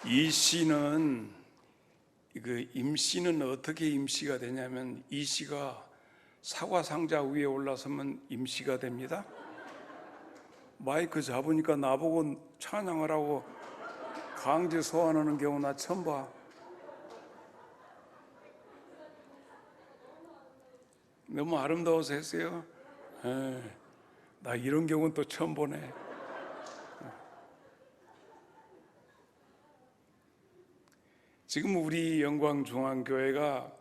이 씨는 임씨는 어떻게 임씨가 되냐면 이 씨가 사과 상자 위에 올라서면 임씨가 됩니다. 마이크 잡으니까 나보고 찬양을 하고 강제 소환하는 경우 나 처음 봐. 너무 아름다워서 했어요. 나 이런 경우는 또 처음 보네. 지금 우리 영광중앙교회가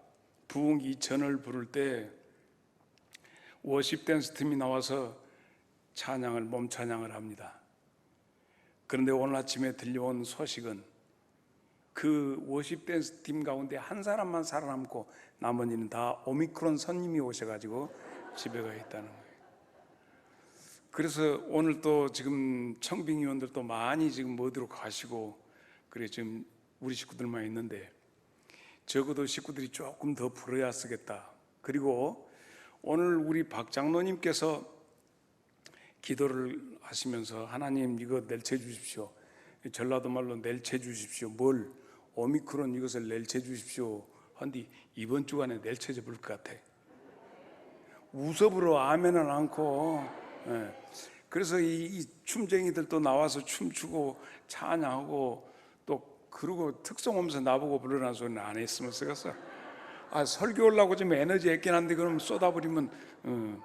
부흥 2000을 부를 때 워십 댄스 팀이 나와서 몸 찬양을 합니다. 그런데 오늘 아침에 들려온 소식은 그 워십 댄스 팀 가운데 한 사람만 살아남고 나머지는 다 오미크론 손님이 오셔가지고 집에 가 있다는 거예요. 그래서 오늘 또 지금 청빙위원들도 많이 지금 어디로 가시고 그래 지금 우리 식구들만 있는데 적어도 식구들이 조금 더 불어야 쓰겠다. 그리고 오늘 우리 박 장로님께서 기도를 하시면서 하나님 이거 낼쳐 주십시오. 전라도 말로 낼쳐 주십시오. 뭘? 오미크론 이것을 낼쳐 주십시오. 한디 이번 주간에 낼쳐져 볼 것 같아. 우섭으로 아멘은 않고. 그래서 이 춤쟁이들도 나와서 춤추고 찬양하고 또 그러고 특성하면서 나보고 부르라는 소리는 안 했으면 쓰겠어. 설교 하려고 좀 에너지 있긴 한데 그럼 쏟아버리면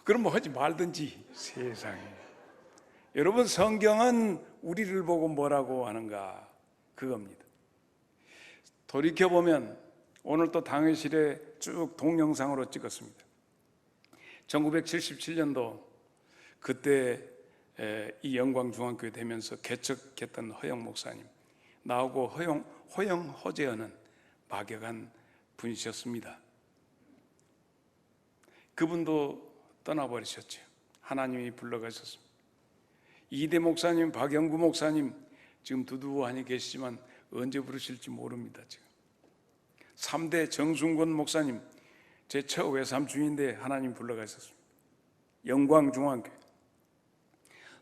그럼 뭐 하지 말든지. 세상에. 여러분, 성경은 우리를 보고 뭐라고 하는가 그겁니다. 돌이켜보면 오늘 또 당회실에 쭉 동영상으로 찍었습니다. 1977년도 그때 이 영광중앙교회 되면서 개척했던 허영 목사님, 나하고 허영 허재현은 막역한 분이셨습니다. 그분도 떠나버리셨죠. 하나님이 불러가셨습니다. 이대 목사님, 박영구 목사님 지금 두두하니 계시지만 언제 부르실지 모릅니다. 지금 3대 정순권 목사님 제 처외삼촌인데 하나님 불러가셨습니다. 영광중앙교회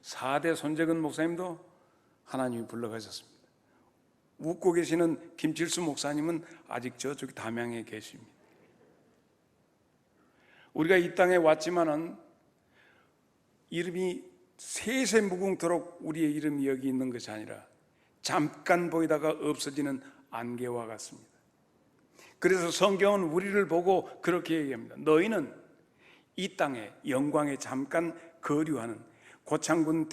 4대 손재근 목사님도 하나님이 불러가셨습니다. 웃고 계시는 김칠수 목사님은 아직 저쪽에 담양에 계십니다. 우리가 이 땅에 왔지만은 이름이 세세 무궁토록 우리의 이름이 여기 있는 것이 아니라 잠깐 보이다가 없어지는 안개와 같습니다. 그래서 성경은 우리를 보고 그렇게 얘기합니다. 너희는 이 땅에 영광에 잠깐 거류하는 고창군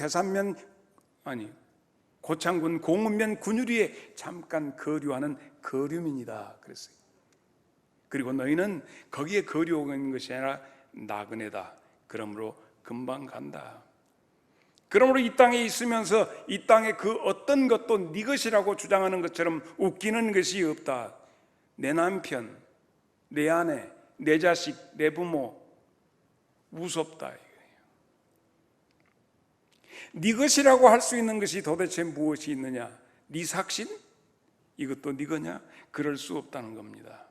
공읍면 군유리에 잠깐 거류하는 거류민이다 그랬어요. 그리고 너희는 거기에 거류하고 있는 것이 아니라 나그네다. 그러므로 금방 간다. 그러므로 이 땅에 있으면서 이 땅의 그 어떤 것도 네 것이라고 주장하는 것처럼 웃기는 것이 없다. 내 남편, 내 아내, 내 자식, 내 부모 무섭다. 네 것이라고 할 수 있는 것이 도대체 무엇이 있느냐? 네 삭신? 이것도 네 거냐? 그럴 수 없다는 겁니다.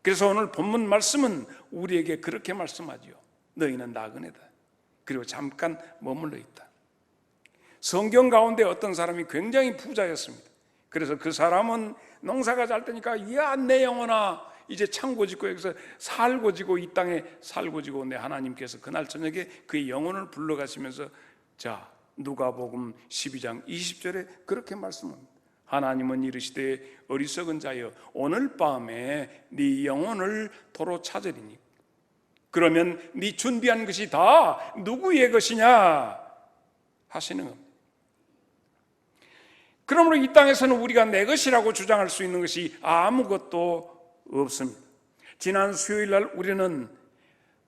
그래서 오늘 본문 말씀은 우리에게 그렇게 말씀하죠. 너희는 나그네다. 그리고 잠깐 머물러 있다. 성경 가운데 어떤 사람이 굉장히 부자였습니다. 그래서 그 사람은 농사가 잘 되니까 이야 내 영혼아 이제 창고 짓고 여기서 살고 지고 이 땅에 살고 지고 내 하나님께서 그날 저녁에 그의 영혼을 불러가시면서 자 누가복음 12장 20절에 그렇게 말씀합니다. 하나님은 이르시되 어리석은 자여 오늘 밤에 네 영혼을 도로 찾으리니 그러면 네 준비한 것이 다 누구의 것이냐 하시는 겁니다. 그러므로 이 땅에서는 우리가 내 것이라고 주장할 수 있는 것이 아무것도 없습니다. 지난 수요일 날 우리는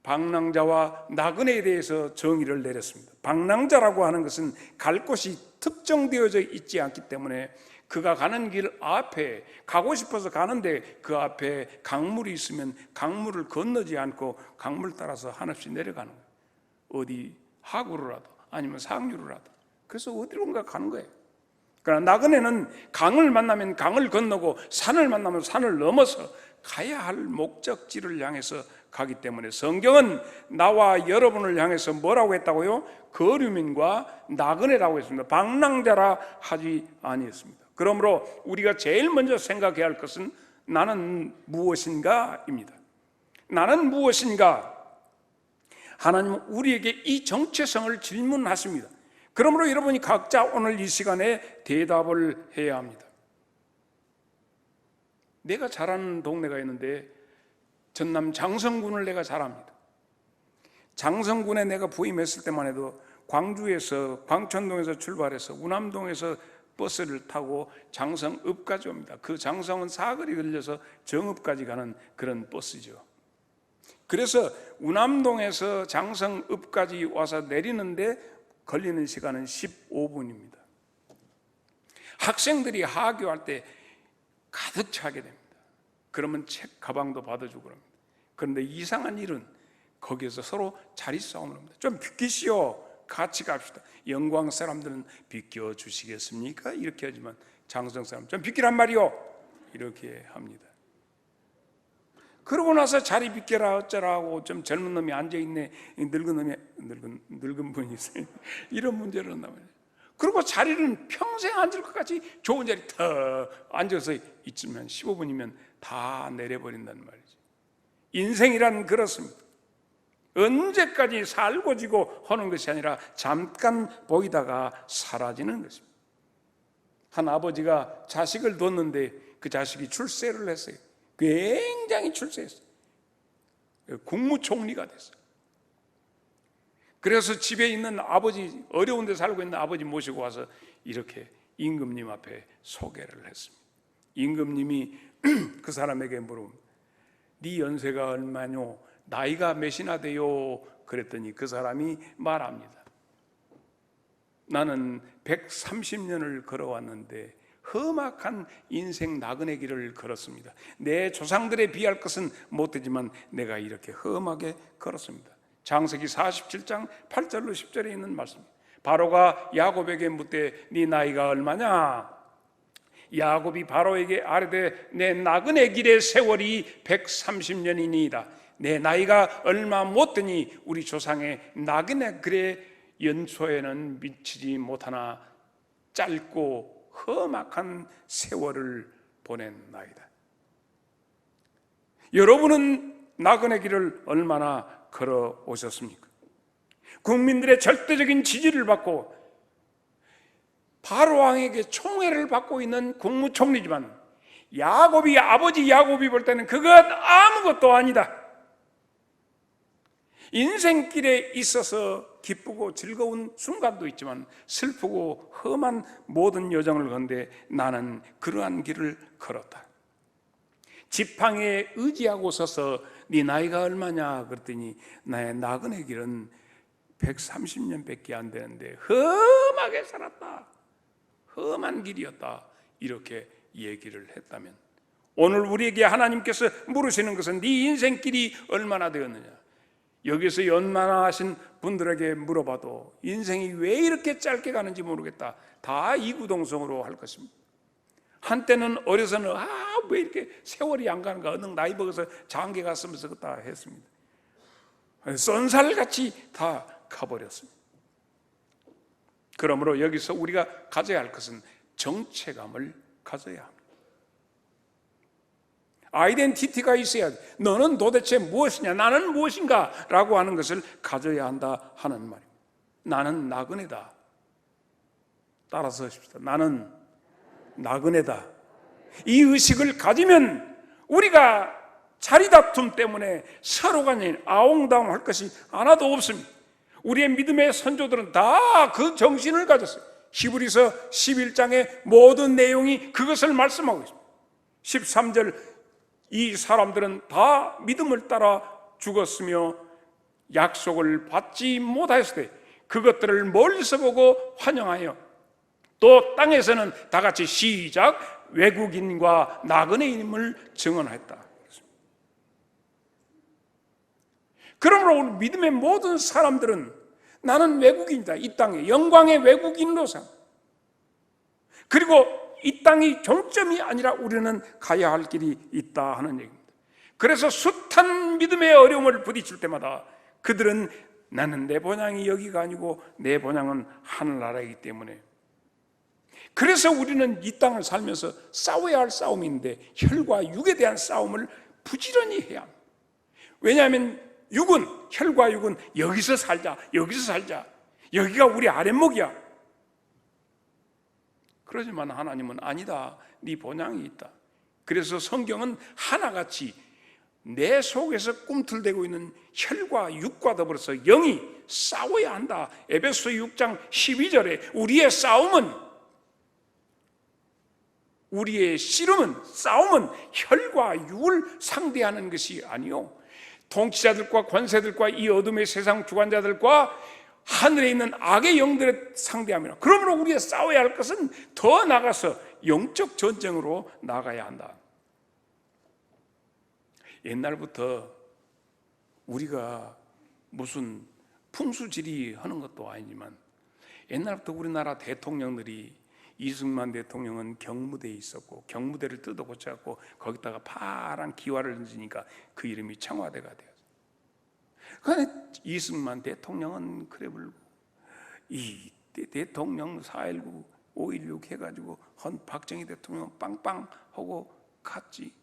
방랑자와 나그네에 대해서 정의를 내렸습니다. 방랑자라고 하는 것은 갈 곳이 특정되어져 있지 않기 때문에 그가 가는 길 앞에 가고 싶어서 가는데 그 앞에 강물이 있으면 강물을 건너지 않고 강물 따라서 한없이 내려가는 거예요. 어디 하구로라도 아니면 상류로라도. 그래서 어디론가 가는 거예요. 그러나 나그네는 강을 만나면 강을 건너고 산을 만나면 산을 넘어서 가야 할 목적지를 향해서 가기 때문에 성경은 나와 여러분을 향해서 뭐라고 했다고요? 거류민과 나그네라고 했습니다. 방랑자라 하지 아니했습니다. 그러므로 우리가 제일 먼저 생각해야 할 것은 나는 무엇인가입니다. 나는 무엇인가? 하나님은 우리에게 이 정체성을 질문하십니다. 그러므로 여러분이 각자 오늘 이 시간에 대답을 해야 합니다. 내가 잘 아는 동네가 있는데 전남 장성군을 내가 잘 압니다. 장성군에 내가 부임했을 때만 해도 광주에서 광천동에서 출발해서 운암동에서 버스를 타고 장성읍까지 옵니다. 그 장성은 사거리 걸려서 정읍까지 가는 그런 버스죠. 그래서 운암동에서 장성읍까지 와서 내리는데 걸리는 시간은 15분입니다. 학생들이 하교할 때 가득 차게 됩니다. 그러면 책 가방도 받아주고 그럽니다. 그런데 이상한 일은 거기에서 서로 자리 싸움을 합니다. 좀 비키시오, 같이 갑시다. 영광 사람들은 비켜주시겠습니까? 이렇게 하지만 장성 사람 좀 비키란 말이요, 이렇게 합니다. 그러고 나서 자리 비켜라 어쩌라 하고 좀 젊은 놈이 앉아있네, 늙은 분이 있어요. 이런 문제를 한단 말이에요. 그리고 자리는 평생 앉을 것 같이 좋은 자리 턱 앉아서 있으면 15분이면 다 내려버린다는 말이죠. 인생이란 그렇습니다. 언제까지 살고 지고 하는 것이 아니라 잠깐 보이다가 사라지는 것입니다. 한 아버지가 자식을 뒀는데 그 자식이 출세를 했어요. 굉장히 출세했어요. 국무총리가 됐어요. 그래서 집에 있는 아버지, 어려운 데 살고 있는 아버지 모시고 와서 이렇게 임금님 앞에 소개를 했습니다. 임금님이 그 사람에게 물어봅니다. 네 연세가 얼마뇨? 나이가 몇이나 돼요? 그랬더니 그 사람이 말합니다. 나는 130년을 걸어왔는데 험악한 인생 나그네 길을 걸었습니다. 내 조상들에 비할 것은 못되지만 내가 이렇게 험하게 걸었습니다. 창세기 47장 8절로 10절에 있는 말씀입니다. 바로가 야곱에게 묻되 네 나이가 얼마냐? 야곱이 바로에게 아뢰되 내 나그네 길의 세월이 130년이니이다. 내 나이가 얼마 못되니 우리 조상의 나그네 길의 연초에는 미치지 못하나 짧고 험악한 세월을 보낸 나이다. 여러분은 나그네 길을 얼마나 걸어 오셨습니까? 국민들의 절대적인 지지를 받고 바로 왕에게 총애를 받고 있는 국무총리지만 아버지 야곱이 볼 때는 그것 아무것도 아니다. 인생길에 있어서 기쁘고 즐거운 순간도 있지만 슬프고 험한 모든 여정을 건데 나는 그러한 길을 걸었다. 지팡이에 의지하고 서서 네 나이가 얼마냐 그랬더니 나의 나그네 길은 130년밖에 안 되는데 험하게 살았다. 험한 길이었다. 이렇게 얘기를 했다면 오늘 우리에게 하나님께서 물으시는 것은 네 인생길이 얼마나 되었느냐. 여기서 연만하신 분들에게 물어봐도 인생이 왜 이렇게 짧게 가는지 모르겠다. 다 이구동성으로 할 것입니다. 한때는 어려서는 왜 이렇게 세월이 안 가는가, 어느 나이 먹어서 장계 갔으면서 다 했습니다. 쏜살같이 다 가버렸습니다. 그러므로 여기서 우리가 가져야 할 것은 정체감을 가져야 합니다. 아이덴티티가 있어야 돼. 너는 도대체 무엇이냐, 나는 무엇인가 라고 하는 것을 가져야 한다 하는 말입니다. 나는 나그네다. 따라서 하십시다. 나는 나그네다. 이 의식을 가지면 우리가 자리다툼 때문에 서로가 아웅다웅할 것이 하나도 없습니다. 우리의 믿음의 선조들은 다 그 정신을 가졌어요. 히브리서 11장의 모든 내용이 그것을 말씀하고 있습니다. 13절 이 사람들은 다 믿음을 따라 죽었으며 약속을 받지 못하였을 때 그것들을 멀리서 보고 환영하여 또 땅에서는 다 같이 시작 외국인과 나그네임을 증언했다. 그러므로 우리 믿음의 모든 사람들은 나는 외국인이다. 이 땅에 영광의 외국인으로 산. 그리고 이 땅이 종점이 아니라 우리는 가야 할 길이 있다 하는 얘기입니다. 그래서 숱한 믿음의 어려움을 부딪힐 때마다 그들은 나는 내 본향이 여기가 아니고 내 본향은 하늘나라이기 때문에 그래서 우리는 이 땅을 살면서 싸워야 할 싸움인데 혈과 육에 대한 싸움을 부지런히 해야 합니다. 왜냐하면 혈과 육은 여기서 살자, 여기서 살자, 여기가 우리 아랫목이야. 그러지만 하나님은 아니다, 네 본향이 있다. 그래서 성경은 하나같이 내 속에서 꿈틀대고 있는 혈과 육과 더불어서 영이 싸워야 한다. 에베소 6장 12절에 우리의 씨름은, 싸움은 혈과 육을 상대하는 것이 아니요, 통치자들과 권세들과 이 어둠의 세상 주관자들과 하늘에 있는 악의 영들을 상대함이라. 그러므로 우리가 싸워야 할 것은 더 나아가서 영적 전쟁으로 나가야 한다. 옛날부터 우리가 무슨 풍수지리 하는 것도 아니지만 옛날부터 우리나라 대통령들이, 이승만 대통령은 경무대에 있었고 경무대를 뜯어 고쳐갖고 거기다가 파란 기와를 던지니까 그 이름이 청와대가 되었어요. 그런데 이승만 대통령은 그래 불고 이 대통령 4.19, 5.16 해가지고 박정희 대통령은 빵빵하고 갔지.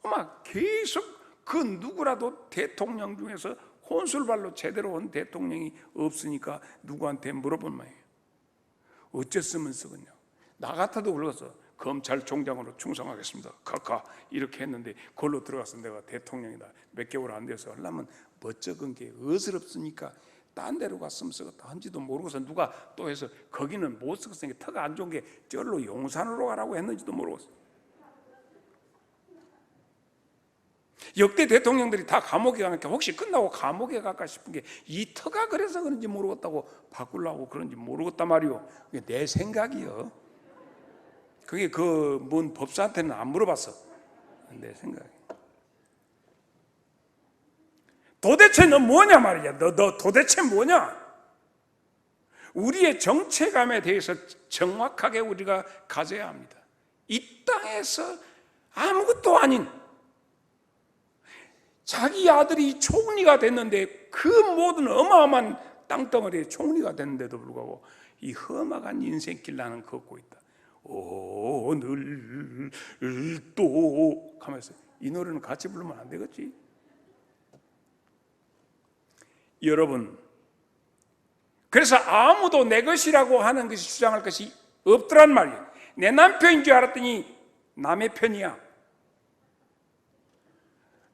막 계속 그 누구라도 대통령 중에서 혼술발로 제대로 온 대통령이 없으니까 누구한테 물어본 말이에요. 어쨌으면 쓰겠냐. 나 같아도 그러겠어. 검찰총장으로 충성하겠습니다. 카카 이렇게 했는데 그걸로 들어가서 내가 대통령이다. 몇 개월 안 돼서 하려면 멋쩍은 게 어스럽으니까 딴 데로 갔으면 쓰겠다 한지도 모르고서 누가 또 해서 거기는 못 쓰겠으니까 터가 안 좋은 게 저로 용산으로 가라고 했는지도 모르겠어. 역대 대통령들이 다 감옥에 가니까 혹시 끝나고 감옥에 갈까 싶은 게 이 터가 그래서 그런지 모르겠다고 바꾸려고 그런지 모르겠단 말이요. 그게 내 생각이요. 그게 그 뭔 법사한테는 안 물어봤어. 내 생각이. 도대체 너 뭐냐 말이야. 너 도대체 뭐냐? 우리의 정체감에 대해서 정확하게 우리가 가져야 합니다. 이 땅에서 아무것도 아닌 자기 아들이 총리가 됐는데 그 모든 어마어마한 땅덩어리에 총리가 됐는데도 불구하고 이 험악한 인생길 나는 걷고 있다. 오늘도 하면서 이 노래는 같이 부르면 안 되겠지? 여러분, 그래서 아무도 내 것이라고 하는 것이 주장할 것이 없더란 말이에요. 내 남편인 줄 알았더니 남의 편이야.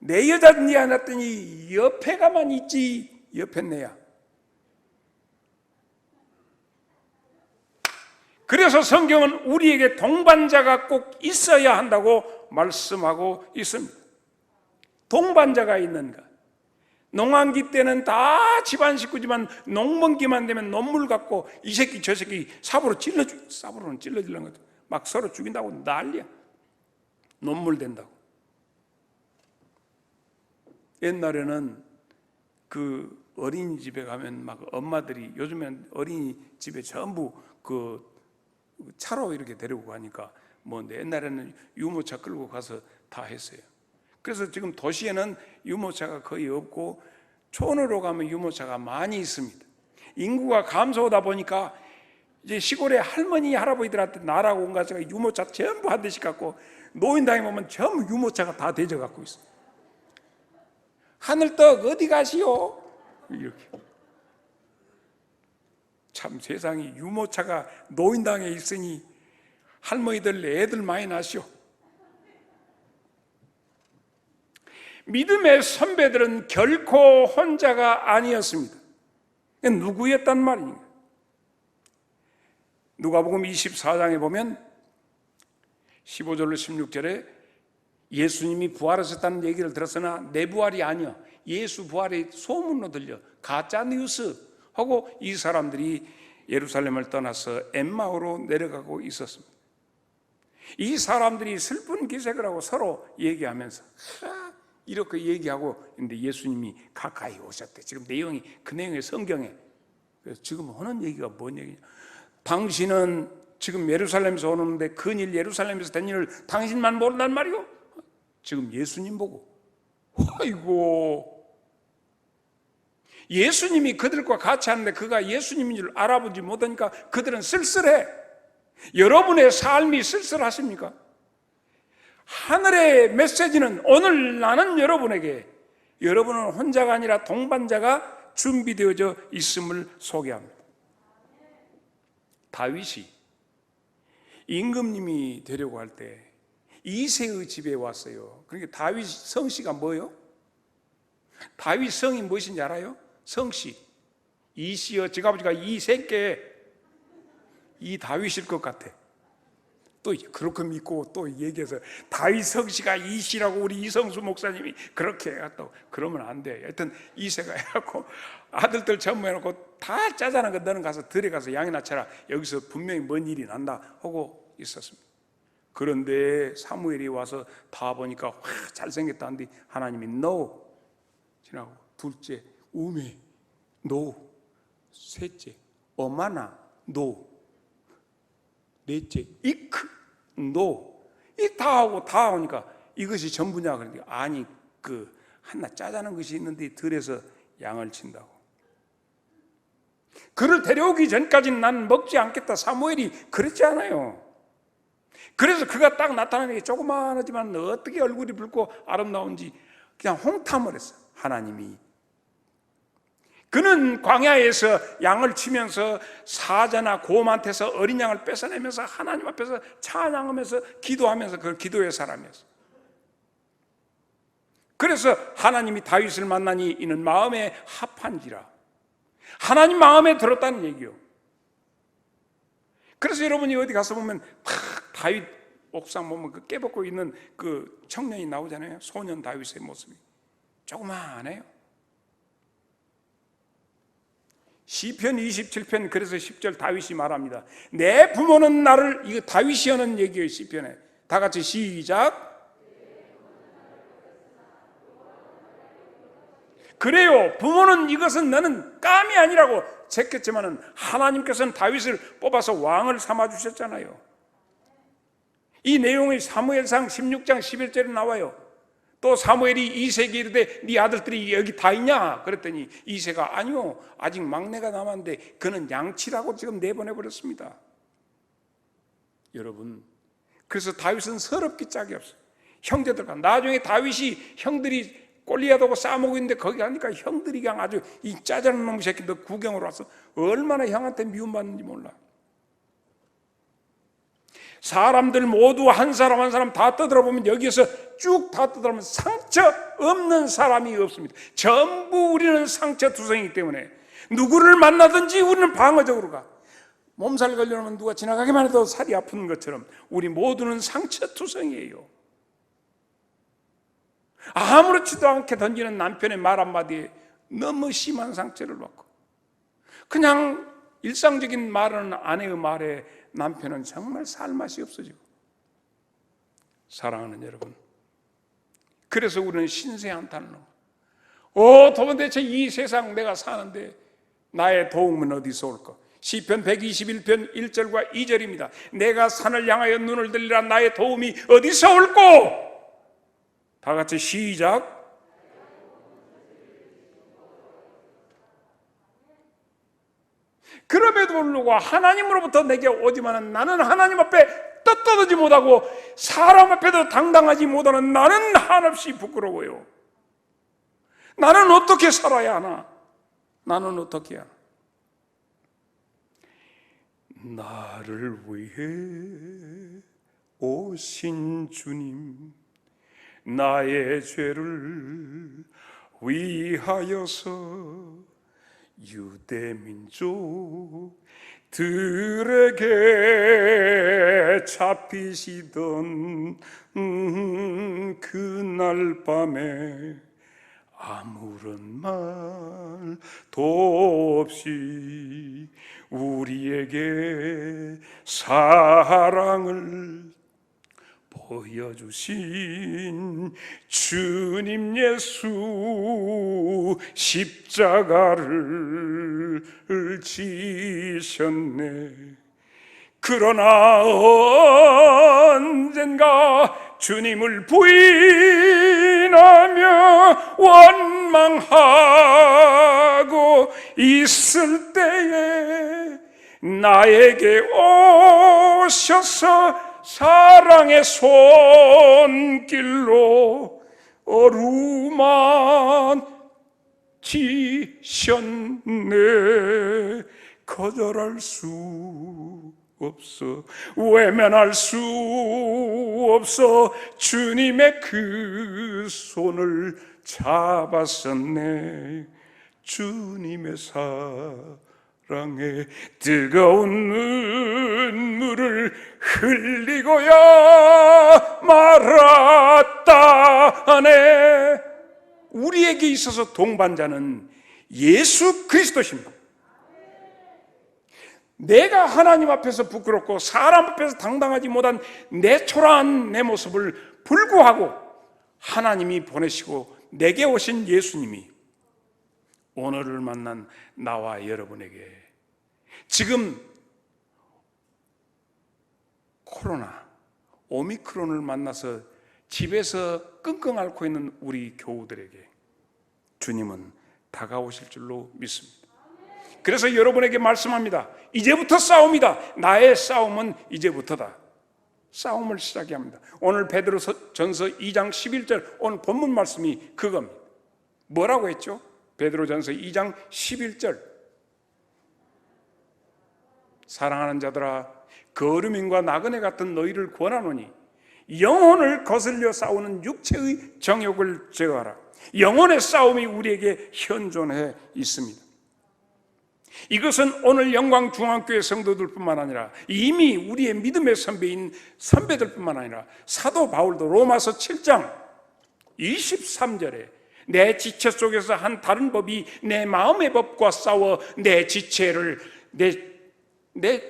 내 여자인 줄 알았더니 옆에 가만 있지, 옆에 내야. 그래서 성경은 우리에게 동반자가 꼭 있어야 한다고 말씀하고 있습니다. 동반자가 있는가? 농한기 때는 다 집안 식구지만 농번기만 되면 논물 갖고 이 새끼 저 새끼 삽으로는 찔러주려는 거죠. 막 서로 죽인다고 난리야. 논물 된다고. 옛날에는 그 어린이집에 가면 막 엄마들이, 요즘엔 어린이집에 전부 그 차로 이렇게 데리고 가니까 뭔데, 옛날에는 유모차 끌고 가서 다 했어요. 그래서 지금 도시에는 유모차가 거의 없고 촌으로 가면 유모차가 많이 있습니다. 인구가 감소하다 보니까 이제 시골에 할머니 할아버지들한테 나라고 온 가지가 유모차 전부 한 대씩 갖고 노인당에 보면 전부 유모차가 다 대져 갖고 있어요. 하늘떡 어디 가시오? 이렇게. 참 세상이 유모차가 노인당에 있으니 할머니들 애들 많이 낳으시오. 믿음의 선배들은 결코 혼자가 아니었습니다. 누구였단 말입니까? 누가복음 24장에 보면 15절로 16절에 예수님이 부활하셨다는 얘기를 들었으나 내 부활이 아니야, 예수 부활의 소문으로 들려, 가짜 뉴스 하고 이 사람들이 예루살렘을 떠나서 엠마오로 내려가고 있었습니다. 이 사람들이 슬픈 기색을 하고 서로 얘기하면서 이렇게 얘기하고 있는데 예수님이 가까이 오셨대. 지금 내용이 그 내용의 성경에. 그래서 지금 하는 얘기가 뭔 얘기냐? 당신은 지금 예루살렘에서 오는데 근일 예루살렘에서 된 일을 당신만 모른단 말이오? 지금 예수님 보고, 아이고, 예수님이 그들과 같이 하는데 그가 예수님인 줄 알아보지 못하니까 그들은 쓸쓸해. 여러분의 삶이 쓸쓸하십니까? 하늘의 메시지는 오늘 나는 여러분에게, 여러분은 혼자가 아니라 동반자가 준비되어져 있음을 소개합니다. 다윗이 임금님이 되려고 할 때 이새의 집에 왔어요. 그러니까 다윗 성씨가 뭐예요? 다윗 성이 무엇인지 알아요? 성씨. 이씨여, 제가 아버지가 이새께 이 다윗일 것 같아. 또 그렇게 믿고 또 얘기해서 다윗 성씨가 이씨라고 우리 이성수 목사님이 그렇게 해갔다고. 그러면 안 돼. 하여튼 이새가 해갖고 아들들 전부해놓고 다 짜자는 거 너는 가서 들에 가서 양이나 쳐라. 여기서 분명히 뭔 일이 난다 하고 있었습니다. 그런데 사무엘이 와서 다 보니까 와 잘생겼다는데 하나님이 no 지나고, 둘째 우메 no, 셋째 어마나 no, 넷째 이크 노, 이 다 하고 다 하니까 이것이 전부냐 그러니까 아니 그 하나 짜자는 것이 있는데 들에서 양을 친다고. 그를 데려오기 전까지는 난 먹지 않겠다. 사무엘이 그랬지 않아요. 그래서 그가 딱 나타나는 게 조그마하지만 어떻게 얼굴이 붉고 아름다운지 그냥 홍탐을 했어. 하나님이. 그는 광야에서 양을 치면서 사자나 곰한테서 어린 양을 뺏어내면서 하나님 앞에서 찬양하면서 기도하면서 그걸 기도의 사람이었어. 그래서 하나님이 다윗을 만나니 이는 마음에 합한지라. 하나님 마음에 들었다는 얘기요. 그래서 여러분이 어디 가서 보면 다윗 옥상 보면 그 깨벗고 있는 그 청년이 나오잖아요. 소년 다윗의 모습이 조그마하네요. 시편 27편 그래서 10절 다윗이 말합니다. 내 부모는 나를, 이거 다윗이 하는 얘기예요. 시편에 다 같이 시작. 그래요. 부모는 이것은 나는 깜이 아니라고 제꼈지만은 하나님께서는 다윗을 뽑아서 왕을 삼아주셨잖아요. 이 내용이 사무엘상 16장 11절에 나와요. 또 사무엘이 이새에게 이르되 네 아들들이 여기 다 있냐? 그랬더니 이새가 아니요 아직 막내가 남았는데 그는 양치라고 지금 내보내버렸습니다. 여러분, 그래서 다윗은 서럽기 짝이 없어요. 형제들과 나중에 다윗이 형들이 골리앗하고 싸먹고 있는데 거기 가니까 형들이 그냥 아주 이 짜증난 놈의 새끼 너 구경으로 와서 얼마나 형한테 미움받는지 몰라. 사람들 모두 한 사람 한 사람 다 떠들어보면 여기에서 쭉 다 떠들어보면 상처 없는 사람이 없습니다. 전부 우리는 상처투성이기 때문에 누구를 만나든지 우리는 방어적으로 가. 몸살 걸려면 누가 지나가기만 해도 살이 아픈 것처럼 우리 모두는 상처투성이에요. 아무렇지도 않게 던지는 남편의 말 한마디에 너무 심한 상처를 받고 그냥 일상적인 말은 아내의 말에 남편은 정말 살맛이 없어지고. 사랑하는 여러분, 그래서 우리는 신세한탄을 도대체 이 세상 내가 사는데 나의 도움은 어디서 올까? 시편 121편 1절과 2절입니다. 내가 산을 향하여 눈을 들리라. 나의 도움이 어디서 올꼬? 다 같이 시작. 그럼에도 불구하고 하나님으로부터 내게 오지만은 나는 하나님 앞에 떳떳하지 못하고 사람 앞에도 당당하지 못하는 나는 한없이 부끄러워요. 나는 어떻게 살아야 하나? 나는 어떻게 하나? 나를 위해 오신 주님, 나의 죄를 위하여서 유대민족들에게 잡히시던 그날 밤에 아무런 말도 없이 우리에게 사랑을 보여주신 주님 예수 십자가를 지셨네. 그러나 언젠가 주님을 부인하며 원망하고 있을 때에 나에게 오셔서 사랑의 손길로 어루만지셨네. 거절할 수 없어, 외면할 수 없어, 주님의 그 손을 잡았었네. 주님의 사랑에 뜨거운 눈물을 흘리고야 말았다네. 우리에게 있어서 동반자는 예수 그리스도십니다. 내가 하나님 앞에서 부끄럽고 사람 앞에서 당당하지 못한 내 초라한 내 모습을 불구하고 하나님이 보내시고 내게 오신 예수님이 오늘을 만난 나와 여러분에게 지금 코로나 오미크론을 만나서 집에서 끙끙 앓고 있는 우리 교우들에게 주님은 다가오실 줄로 믿습니다. 그래서 여러분에게 말씀합니다. 이제부터 싸움이다. 나의 싸움은 이제부터다. 싸움을 시작해야 합니다. 오늘 베드로전서 2장 11절 오늘 본문 말씀이 그겁니다. 뭐라고 했죠? 베드로전서 2장 11절 사랑하는 자들아, 거류민과 나그네 같은 너희를 권하노니 영혼을 거슬려 싸우는 육체의 정욕을 제어하라. 영혼의 싸움이 우리에게 현존해 있습니다. 이것은 오늘 영광중앙교회 성도들뿐만 아니라 이미 우리의 믿음의 선배인 선배들뿐만 아니라 사도 바울도 로마서 7장 23절에 내 지체 속에서 한 다른 법이 내 마음의 법과 싸워 내 지체를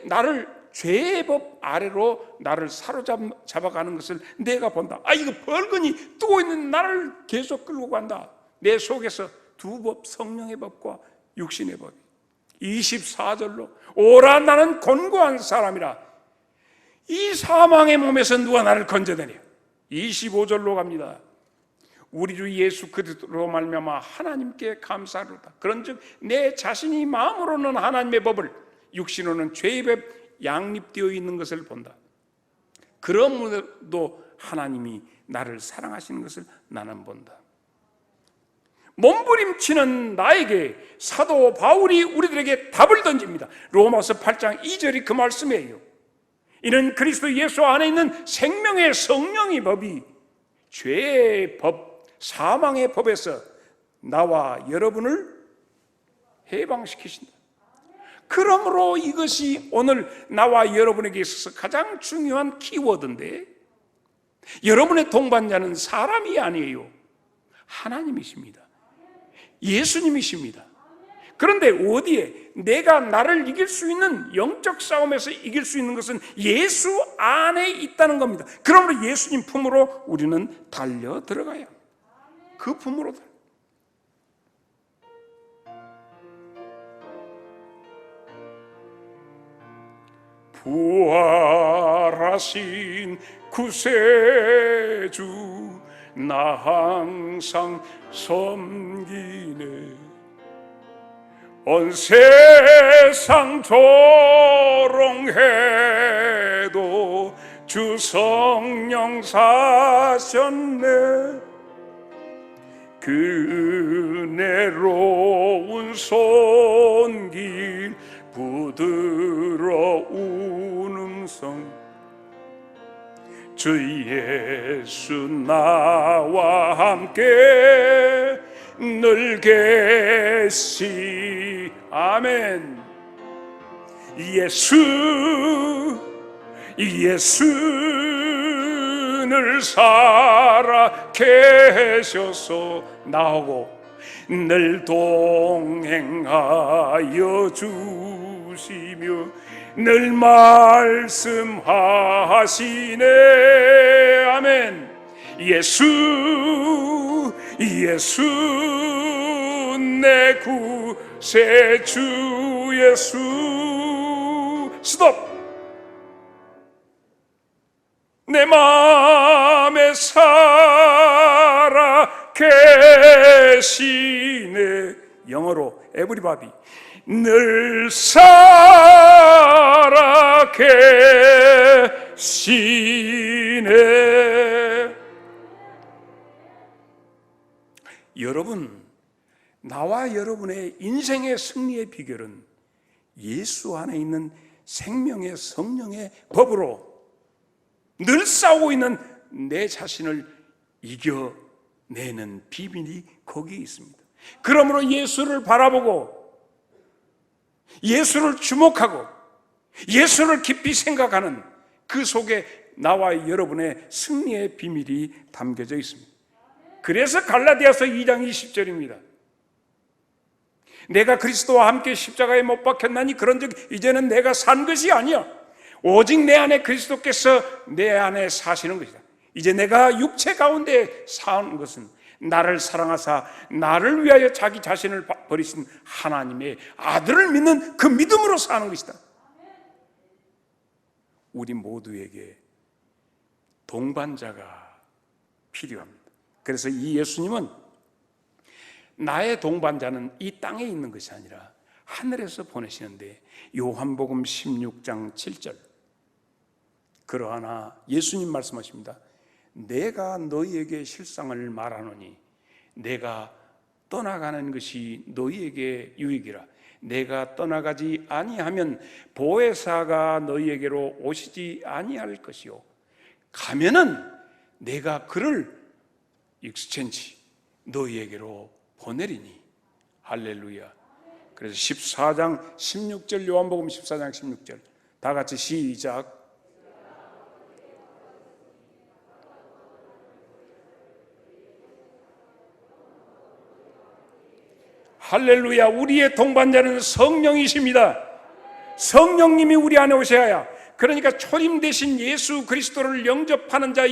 나를 죄의 법 아래로 나를 사로잡아가는 것을 내가 본다. 이거 벌건이 뜨고 있는 나를 계속 끌고 간다. 내 속에서 두 법, 성령의 법과 육신의 법. 24절로 오라 나는 곤고한 사람이라 이 사망의 몸에서 누가 나를 건져내냐. 25절로 갑니다. 우리 주 예수 그리스도로 말미암아 하나님께 감사하노라. 그런즉 내 자신이 마음으로는 하나님의 법을 육신으로는 죄의 법 양립되어 있는 것을 본다. 그러므로도 하나님이 나를 사랑하시는 것을 나는 본다. 몸부림치는 나에게 사도 바울이 우리들에게 답을 던집니다. 로마서 8장 2절이 그 말씀이에요. 이는 그리스도 예수 안에 있는 생명의 성령의 법이 죄의 법, 사망의 법에서 나와 여러분을 해방시키신다. 그러므로 이것이 오늘 나와 여러분에게 있어서 가장 중요한 키워드인데, 여러분의 동반자는 사람이 아니에요. 하나님이십니다. 예수님이십니다. 그런데 어디에 내가 나를 이길 수 있는 영적 싸움에서 이길 수 있는 것은 예수 안에 있다는 겁니다. 그러므로 예수님 품으로 우리는 달려 들어가야 합니다. 그 품으로 달려. 부활하신 구세주 나 항상 섬기네. 온 세상 조롱해도 주 성령 사셨네. 그 은혜로운 손길 부드러운 음성 주 예수 나와 함께 늘 계시. 아멘. 예수를 살아 계셔서 나오고 늘 동행하여 주시며 늘 말씀하시네. 아멘. 예수 내 구세주 예수. 스톱. 내 마음에 살아 계시네. 영어로 에브리바디. 늘 살아계시네. 여러분, 나와 여러분의 인생의 승리의 비결은 예수 안에 있는 생명의 성령의 법으로 늘 싸우고 있는 내 자신을 이겨내는 비밀이 거기에 있습니다. 그러므로 예수를 바라보고 예수를 주목하고 예수를 깊이 생각하는 그 속에 나와 여러분의 승리의 비밀이 담겨져 있습니다. 그래서 갈라디아서 2장 20절입니다. 내가 그리스도와 함께 십자가에 못 박혔나니 그런즉 이제는 내가 산 것이 아니야 오직 내 안에 그리스도께서 내 안에 사시는 것이다. 이제 내가 육체 가운데 사는 것은 나를 사랑하사 나를 위하여 자기 자신을 버리신 하나님의 아들을 믿는 그 믿음으로 사는 것이다. 우리 모두에게 동반자가 필요합니다. 그래서 이 예수님은 나의 동반자는 이 땅에 있는 것이 아니라 하늘에서 보내시는데 요한복음 16장 7절 그러하나 예수님 말씀하십니다. 내가 너희에게 실상을 말하노니 내가 떠나가는 것이 너희에게 유익이라. 내가 떠나가지 아니하면 보혜사가 너희에게로 오시지 아니할 것이요 가면은 내가 그를 익스첸지 너희에게로 보내리니. 할렐루야. 그래서 14장 16절 요한복음 14장 16절 다 같이 시작. 할렐루야. 우리의 동반자는 성령이십니다. 성령님이 우리 안에 오셔야, 그러니까 초림 되신 예수 그리스도를 영접하는 자,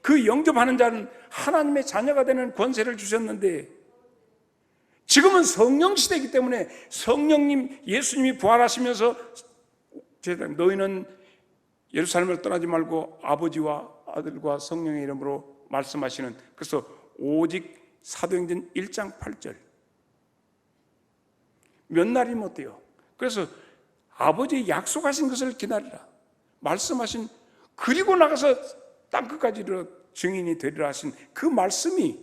그 영접하는 자는 하나님의 자녀가 되는 권세를 주셨는데 지금은 성령 시대이기 때문에 성령님, 예수님이 부활하시면서 너희는 예루살렘을 떠나지 말고 아버지와 아들과 성령의 이름으로 말씀하시는, 그래서 오직 사도행전 1장 8절 몇 날이 못 돼요. 그래서 아버지의 약속하신 것을 기다리라 말씀하신, 그리고 나가서 땅끝까지 증인이 되리라 하신 그 말씀이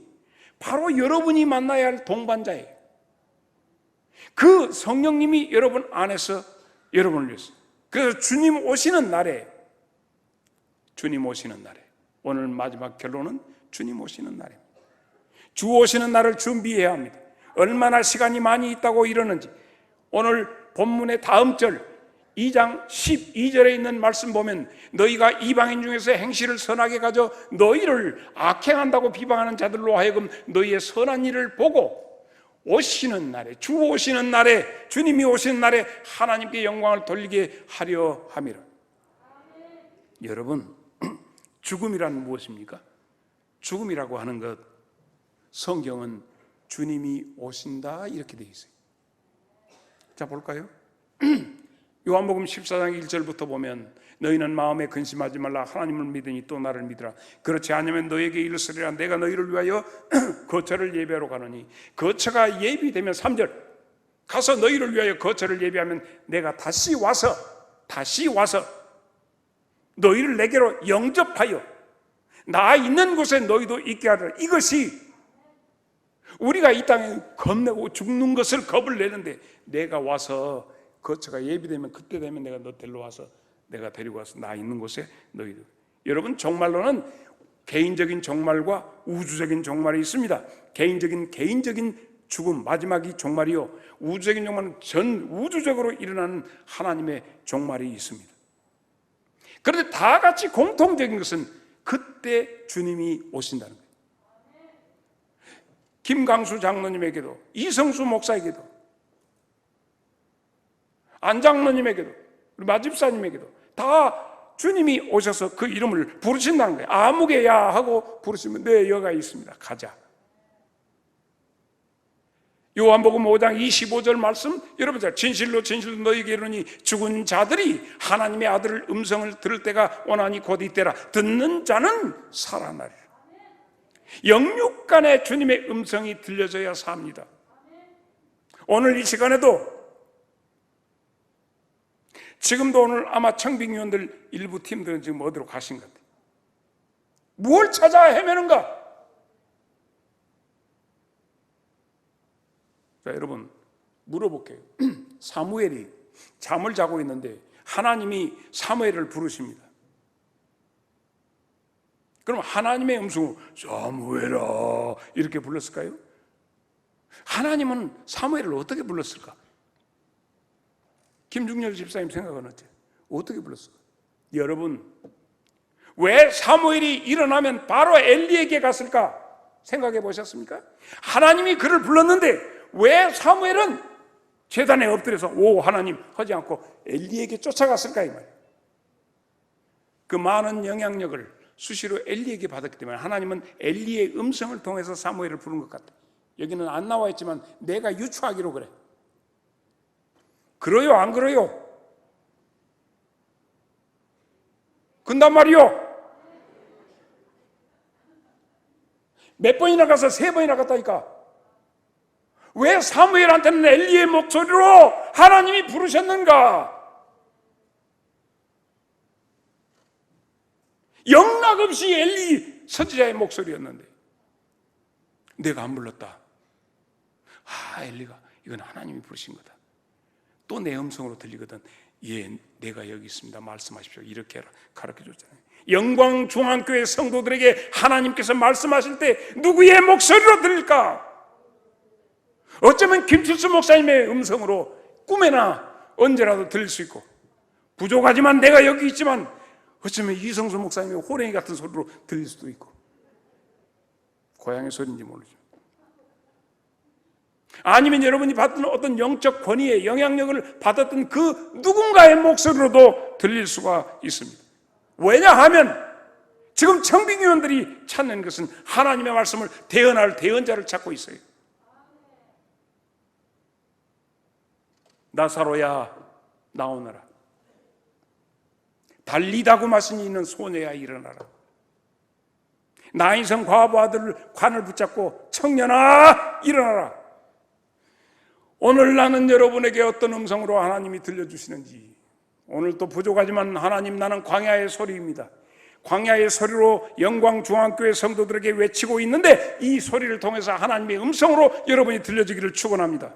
바로 여러분이 만나야 할 동반자예요. 그 성령님이 여러분 안에서 여러분을 위해서, 그래서 주님 오시는 날에 오늘 마지막 결론은 주님 오시는 날입니다. 주 오시는 날을 준비해야 합니다. 얼마나 시간이 많이 있다고 이러는지 오늘 본문의 다음 절 2장 12절에 있는 말씀 보면 너희가 이방인 중에서 행실을 선하게 가져 너희를 악행한다고 비방하는 자들로 하여금 너희의 선한 일을 보고 오시는 날에, 주 오시는 날에, 주님이 오시는 날에 하나님께 영광을 돌리게 하려 함이라. 여러분, 죽음이란 무엇입니까? 죽음이라고 하는 것, 성경은 주님이 오신다 이렇게 되어 있어요. 자, 볼까요? 요한복음 14장 1절부터 보면 너희는 마음에 근심하지 말라. 하나님을 믿으니 또 나를 믿으라. 그렇지 않으면 너에게 이르시리라. 내가 너희를 위하여 거처를 예비하러 가노니. 거처가 예비되면 3절 가서 너희를 위하여 거처를 예비하면 내가 다시 와서 너희를 내게로 영접하여 나 있는 곳에 너희도 있게 하리라. 이것이 우리가 이 땅에 겁내고 죽는 것을 겁을 내는데 내가 와서 거처가 예비되면 그때 되면 내가 너 데려와서 내가 데리고 와서 나 있는 곳에 너희들. 여러분, 종말로는 개인적인 종말과 우주적인 종말이 있습니다. 개인적인 죽음, 마지막이 종말이요, 우주적인 종말은 전 우주적으로 일어나는 하나님의 종말이 있습니다. 그런데 다 같이 공통적인 것은 그때 주님이 오신다는 거예요. 김강수 장로님에게도, 이성수 목사에게도, 안 장로님에게도, 우리 마집사님에게도 다 주님이 오셔서 그 이름을 부르신다는 거예요. 아무개야 하고 부르시면 네, 여가 있습니다. 가자. 요한복음 5장 25절 말씀 여러분 잘, 진실로 너희에게 이르노니 죽은 자들이 하나님의 아들을 음성을 들을 때가 오나니 곧 이때라. 듣는 자는 살아나리라. 영육간에 주님의 음성이 들려져야 삽니다. 오늘 이 시간에도 지금도 오늘 아마 청빙위원들 일부 팀들은 지금 어디로 가신 것 같아요. 무엇을 찾아 헤매는가? 자, 여러분 물어볼게요. 사무엘이 잠을 자고 있는데 하나님이 사무엘을 부르십니다. 그럼 하나님의 음성으로 사무엘아 이렇게 불렀을까요? 하나님은 사무엘을 어떻게 불렀을까? 김중렬 집사님 생각은 어때요? 어떻게 불렀을까? 여러분, 왜 사무엘이 일어나면 바로 엘리에게 갔을까? 생각해 보셨습니까? 하나님이 그를 불렀는데 왜 사무엘은 제단에 엎드려서 오 하나님 하지 않고 엘리에게 쫓아갔을까 이 말이에요. 그 많은 영향력을 수시로 엘리에게 받았기 때문에 하나님은 엘리의 음성을 통해서 사무엘을 부른 것 같아요. 여기는 안 나와 있지만 내가 유추하기로 그래. 그래요 안 그래요? 근단 말이요. 몇 번이나 가서 3번이나 갔다니까. 왜 사무엘한테는 엘리의 목소리로 하나님이 부르셨는가? 영락없이 엘리 선지자의 목소리였는데 내가 안 불렀다. 아, 엘리가 이건 하나님이 부르신 거다. 또 내 음성으로 들리거든. 예, 내가 여기 있습니다. 말씀하십시오. 이렇게 가르쳐 줬잖아요. 영광 중앙교회 성도들에게 하나님께서 말씀하실 때 누구의 목소리로 들릴까? 어쩌면 김칠수 목사님의 음성으로 꿈에나 언제라도 들릴 수 있고, 부족하지만 내가 여기 있지만 어쩌면 이성수 목사님의 호랭이 같은 소리로 들릴 수도 있고, 고향의 소리인지 모르죠. 아니면 여러분이 받던 어떤 영적 권위의 영향력을 받았던 그 누군가의 목소리로도 들릴 수가 있습니다. 왜냐하면 지금 청빙위원들이 찾는 것은 하나님의 말씀을 대언할 대언자를 찾고 있어요. 나사로야 나오너라. 달리다고 말씀이 있는 소녀야 일어나라. 나인성 과부 아들을 관을 붙잡고 청년아 일어나라. 오늘 나는 여러분에게 어떤 음성으로 하나님이 들려주시는지, 오늘 또 부족하지만 하나님 나는 광야의 소리입니다. 광야의 소리로 영광 중앙교회 성도들에게 외치고 있는데 이 소리를 통해서 하나님의 음성으로 여러분이 들려주기를 축원합니다.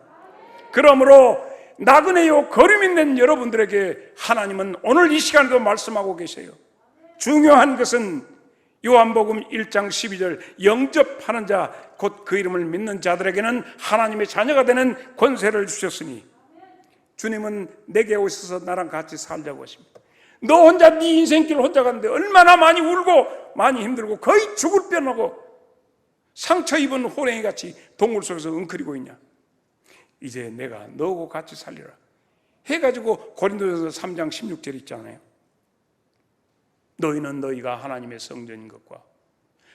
그러므로 나그네요 거름 있는 여러분들에게 하나님은 오늘 이 시간에도 말씀하고 계세요. 중요한 것은 요한복음 1장 12절 영접하는 자 곧 그 이름을 믿는 자들에게는 하나님의 자녀가 되는 권세를 주셨으니 주님은 내게 오셔서 나랑 같이 살자고 하십니다. 너 혼자 네 인생길 혼자 가는데 얼마나 많이 울고 많이 힘들고 거의 죽을 뻔하고 상처 입은 호랭이같이 동굴 속에서 웅크리고 있냐. 이제 내가 너하고 같이 살리라 해가지고 고린도전서 3장 16절 있잖아요. 너희는 너희가 하나님의 성전인 것과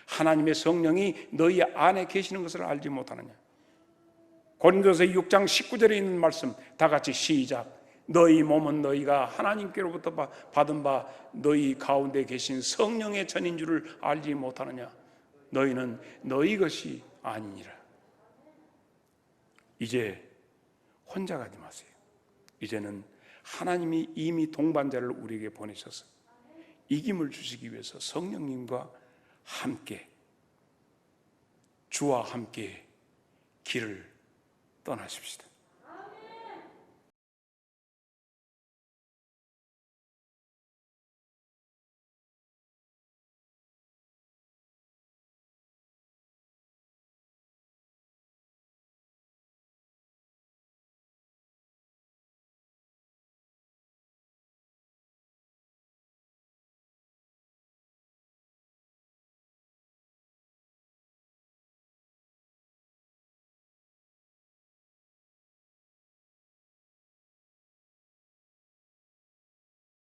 하나님의 성령이 너희 안에 계시는 것을 알지 못하느냐. 고린도서 6장 19절에 있는 말씀 다 같이 시작. 너희 몸은 너희가 하나님께로부터 받은 바 너희 가운데 계신 성령의 전인 줄을 알지 못하느냐. 너희는 너희 것이 아니니라. 이제 혼자 가지 마세요. 이제는 하나님이 이미 동반자를 우리에게 보내셔서 이김을 주시기 위해서 성령님과 함께 주와 함께 길을 떠나십시다.